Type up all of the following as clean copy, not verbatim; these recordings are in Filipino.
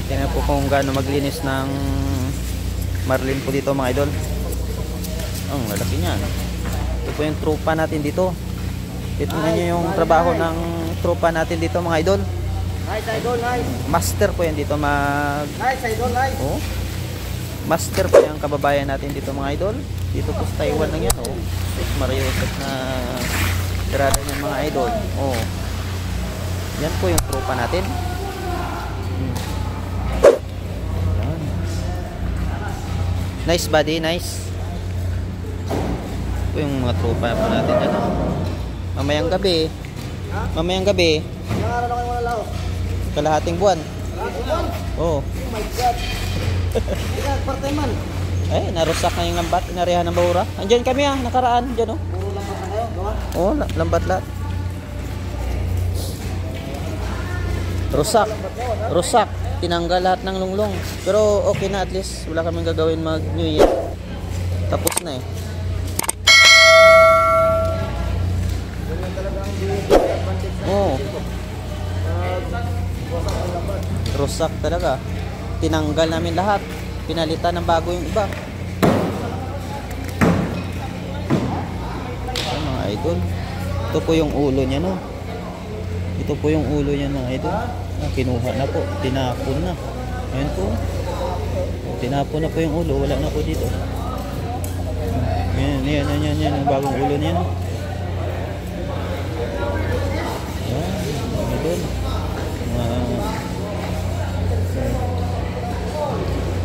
Tingnan po kung gaano maglinis ng marlin po dito mga idol. Ang lalaki niyan. Ito po yung tropa natin dito. Tignan nyo yung trabaho ng tropa natin dito mga idol. Nice idol, nice. Master po yan dito Nice idol, nice. Oh. Master po yung kababayan natin dito mga idol. Dito po sa Taiwan lang yan. Oh. Mariusap na tirada niyan mga idol. Oh. Yan po yung tropa natin. Yan. Nice buddy, nice. Ito yung mga tropa po natin dyan. Oh. Mamayang gabi. Mamayang gabi. Nangaral ako yung mga lao. Kalahating buwan. Oh. Oh my God. Ika, part-time man. Ay, narusak na yung lambat. Inarihan ng bahura. Andyan kami nakaraan. Dyan Puro lambat na kayo, gawa. oh. Lambat lahat. Rusak. Rusak. Tinanggal lahat ng lunglong. Pero okay na at least. Wala kaming gagawin mag New Year. Tapos na eh. Oh. Rusak talaga. Tinanggal namin lahat. Pinalitan ng bago yung iba. Ay, mga idol. Ito po yung ulo niya, no. Ito po yung ulo niya, mga idol. Kinuha na po. Tinapon na. Ayan po. Tinapon na po yung ulo. Wala na po dito. Yan. Yung bagong ulo niya, no.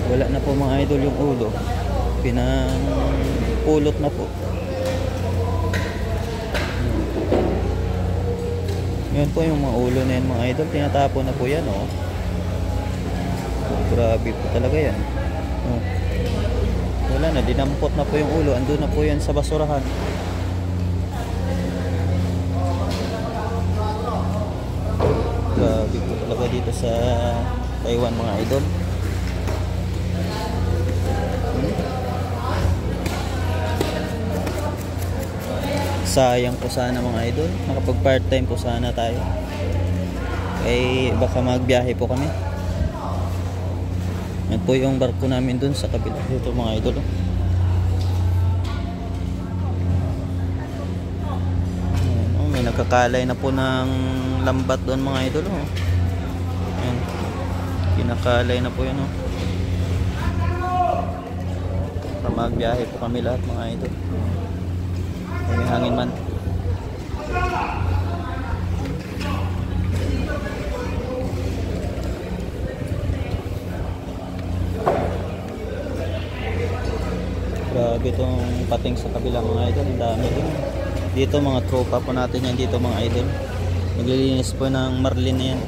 Wala na po mga idol yung ulo. Pinapulot na po. Yan po yung mga ulo na yan mga idol. Tinatapon na po yan, oh. Grabe po talaga yan. Oh. Wala na, dinampot na po yung ulo. Andun na po yan sa basurahan. Grabe po talaga dito sa Taiwan mga idol. Sayang po sana mga idol. Makapag part time po sana tayo. Eh baka magbiyahe po kami. Yan po yung barko namin dun sa kabila. Dito mga idol. May nagkakalay na po ng lambat doon mga idol. Ayan. Kinakalay na po yun. Para magbiyahe po kami lahat mga idol. May hangin man. Grabe itong pating sa kabila mga idol. Ang dami din. Dito mga tropa po natin yan dito mga idol. Naglilinis po ng marlin na yan.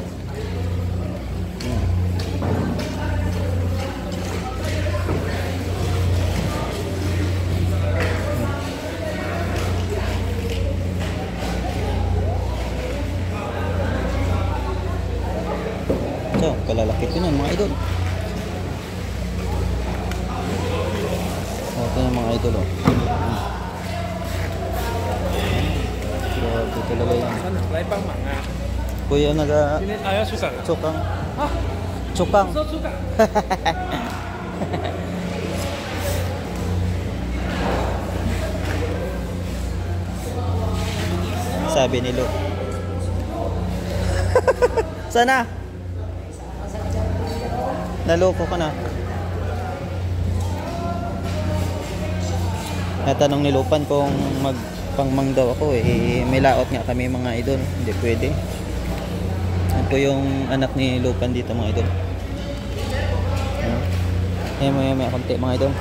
So, kalalaki po yan mga idol. Ito yung mga idol. Grabe talaga yan. Kuya naga Tsukang. Tsukang. Sabi ni Lo. Sana? Naloko ka na. Natanong ni Lupan kung magpangmang daw ako eh. May laot nga kami mga idol. Hindi pwede. Yan po yung anak ni Lupan dito mga idol. Ayan mo konti mga idol.